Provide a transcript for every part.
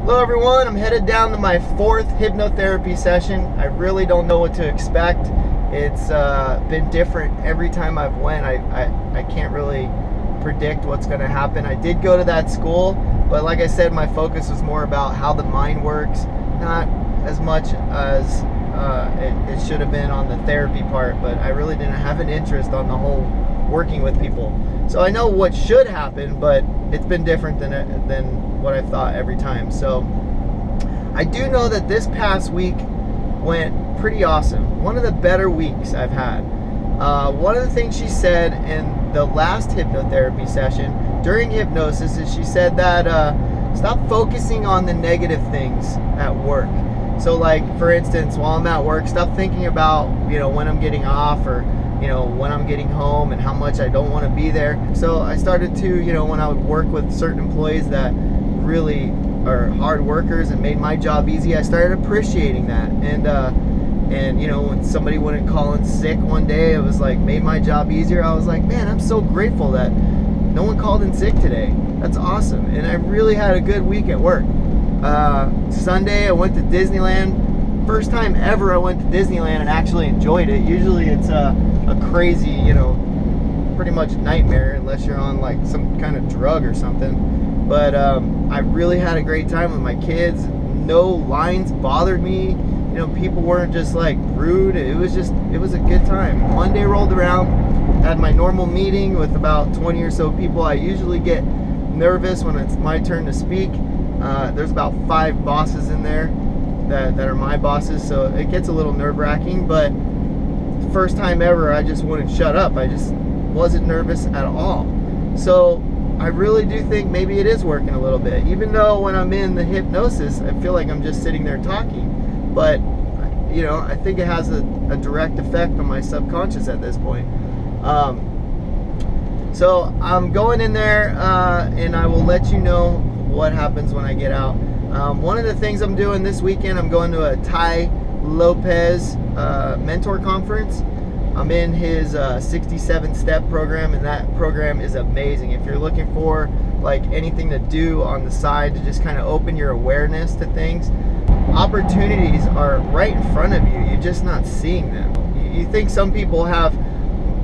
Hello everyone, I'm headed down to my 4th hypnotherapy session. I really don't know what to expect. It's been different every time I've went. I can't really predict what's going to happen. I did go to that school, but like I said, my focus was more about how the mind works, not as much as it should have been on the therapy part, but I really didn't have an interest on the whole working with people. So I know what should happen, but it's been different than what I thought every time. So I do know that this past week went pretty awesome. One of the better weeks I've had. One of the things she said in the last hypnotherapy session during hypnosis is she said that stop focusing on the negative things at work. So like, for instance, while I'm at work, stop thinking about, when I'm getting off, or when I'm getting home and how much I don't want to be there. So I started to, when I would work with certain employees that really are hard workers and made my job easy, I started appreciating that. And when somebody wouldn't call in sick one day, it was like, made my job easier. I was like, man, I'm so grateful that no one called in sick today. That's awesome. And I really had a good week at work. Sunday I went to Disneyland. First time ever I went to Disneyland and actually enjoyed it. Usually it's a crazy, pretty much nightmare unless you're on like some kind of drug or something. But I really had a great time with my kids. No lines bothered me. People weren't just like rude. It was a good time. Monday rolled around, had my normal meeting with about 20 or so people. I usually get nervous when it's my turn to speak. There's about 5 bosses in there that are my bosses, so it gets a little nerve-wracking, but first time ever I just wouldn't shut up. I just wasn't nervous at all. So I really do think maybe it is working a little bit, even though when I'm in the hypnosis I feel like I'm just sitting there talking. But I think it has a direct effect on my subconscious at this point. So I'm going in there and I will let you know what happens when I get out. One of the things I'm doing this weekend, I'm going to a Tai Lopez mentor conference. I'm in his 67-step program, and that program is amazing. If you're looking for like anything to do on the side to just kind of open your awareness to things, opportunities are right in front of you. You're just not seeing them. You think some people have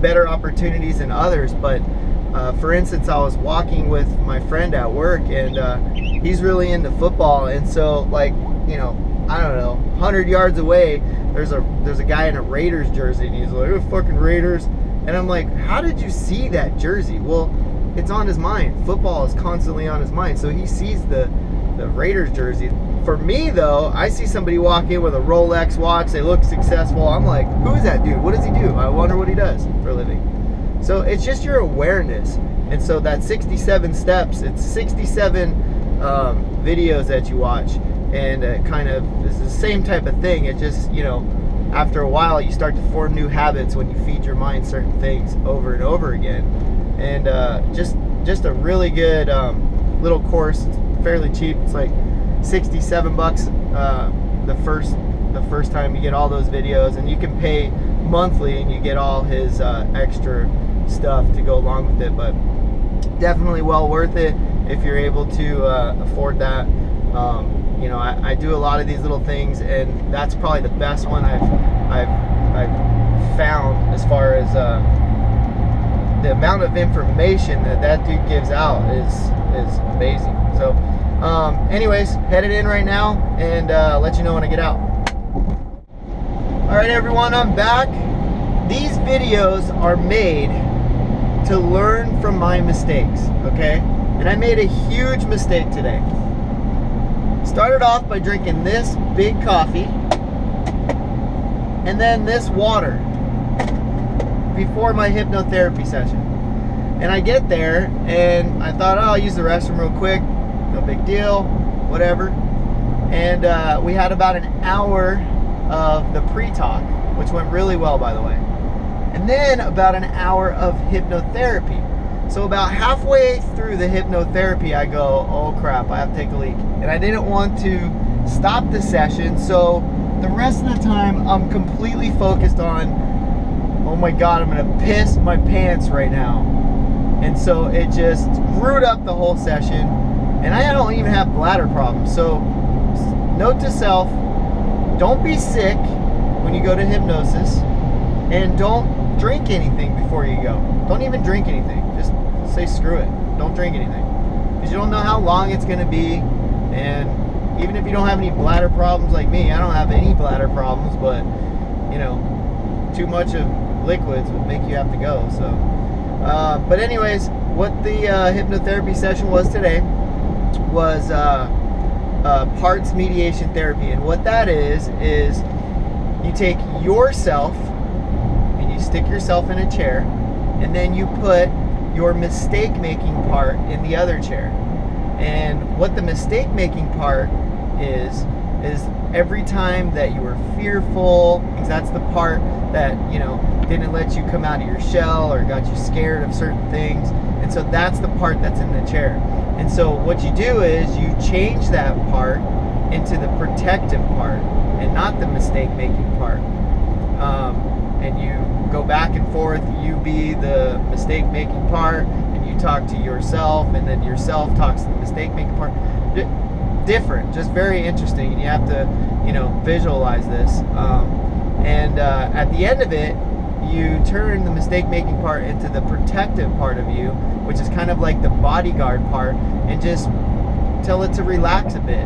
better opportunities than others, but for instance, I was walking with my friend at work, and he's really into football, and so like, I don't know, 100 yards away, there's a guy in a Raiders jersey, and he's like, oh, fucking Raiders. And I'm like, how did you see that jersey? Well, it's on his mind. Football is constantly on his mind, so he sees the Raiders jersey. For me though, I see somebody walk in with a Rolex watch, they look successful, I'm like, who's that dude? What does he do? I wonder what he does for a living. So it's just your awareness. And so that 67 steps, it's 67 videos that you watch, and kind of it's the same type of thing. It just, after a while you start to form new habits when you feed your mind certain things over and over again. And just a really good little course. It's fairly cheap. It's like 67 bucks the first time you get all those videos, and you can pay monthly and you get all his extra stuff to go along with it. But definitely well worth it if you're able to afford that. I do a lot of these little things, and that's probably the best one I've found as far as the amount of information that dude gives out is amazing. So anyways, headed in right now, and let you know when I get out. Alright everyone, I'm back. These videos are made to learn from my mistakes, okay? And I made a huge mistake today. Started off by drinking this big coffee and then this water before my hypnotherapy session. And I get there and I thought, oh, I'll use the restroom real quick, no big deal, whatever. And we had about an hour of the pre-talk, which went really well, by the way. And then about an hour of hypnotherapy. So about halfway through the hypnotherapy, I go, oh crap, I have to take a leak. And I didn't want to stop the session, so the rest of the time I'm completely focused on, oh my God, I'm gonna piss my pants right now. And so it just screwed up the whole session. and I don't even have bladder problems. So note to self, don't be sick when you go to hypnosis, and don't drink anything before you go. Don't even drink anything. Just say screw it. Don't drink anything, because you don't know how long it's going to be. And even if you don't have any bladder problems like me, I don't have any bladder problems, but you know, too much of liquids would make you have to go. So but anyways, what the hypnotherapy session was today was parts mediation therapy. And what that is you take yourself and you stick yourself in a chair, and then you put your mistake making part in the other chair. And what the mistake making part is every time that you were fearful, because that's the part that, you know, didn't let you come out of your shell or got you scared of certain things. And so that's the part that's in the chair. And so what you do is you change that part into the protective part and not the mistake making part. And you go back and forth. You be the mistake making part, and you talk to yourself, and then yourself talks to the mistake making part. Different, just very interesting, and you have to, you know, visualize this. At the end of it, you turn the mistake making part into the protective part of you, which is kind of like the bodyguard part, and just tell it to relax a bit.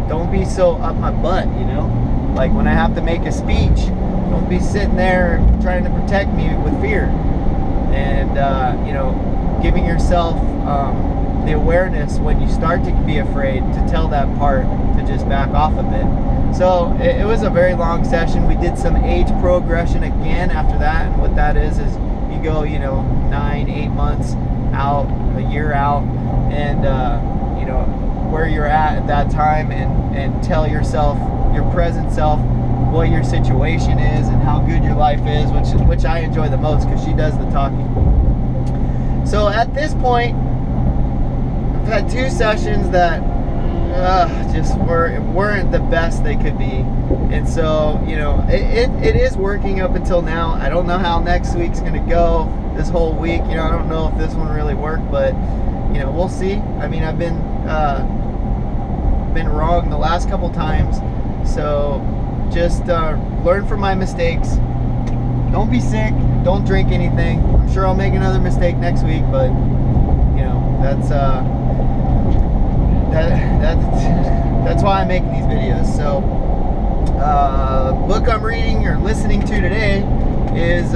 Don't be so up my butt, you know, like when I have to make a speech, don't be sitting there trying to protect me with fear. And you know, giving yourself the awareness when you start to be afraid to tell that part to just back off a bit. So it was a very long session. We did some age progression again after that, and what that is you go, you know, 9-8 months out, a year out, and you know, where you're at that time, and tell yourself, your present self, what your situation is and how good your life is, which I enjoy the most, because she does the talking. So at this point, I've had 2 sessions that just weren't the best they could be. And so, you know, it is working up until now. I don't know how next week's gonna go, this whole week. You know, I don't know if this one really worked, but you know, we'll see. I mean, I've been wrong the last couple times, so just learn from my mistakes. Don't be sick, don't drink anything. I'm sure I'll make another mistake next week, but you know, that's why I'm making these videos. So book I'm reading or listening to today is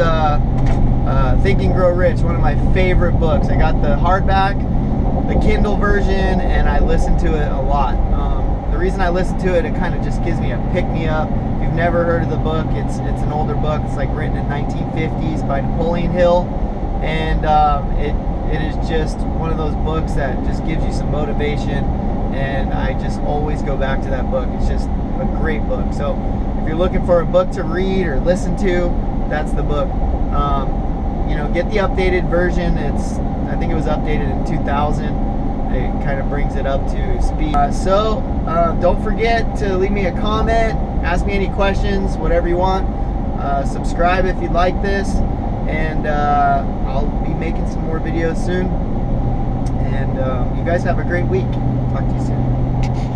Think and Grow Rich, one of my favorite books. I got the hardback, the Kindle version, and I listen to it a lot. The reason I listen to it kind of just gives me a pick-me-up. If you've never heard of the book, it's an older book. It's like written in 1950s by Napoleon Hill, and it is just one of those books that just gives you some motivation, and I just always go back to that book. It's just a great book. So if you're looking for a book to read or listen to, that's the book. You know, get the updated version. I think it was updated in 2000. It kind of brings it up to speed. Don't forget to leave me a comment, ask me any questions, whatever you want. Subscribe if you like this, and I'll be making some more videos soon. And you guys have a great week. Talk to you soon.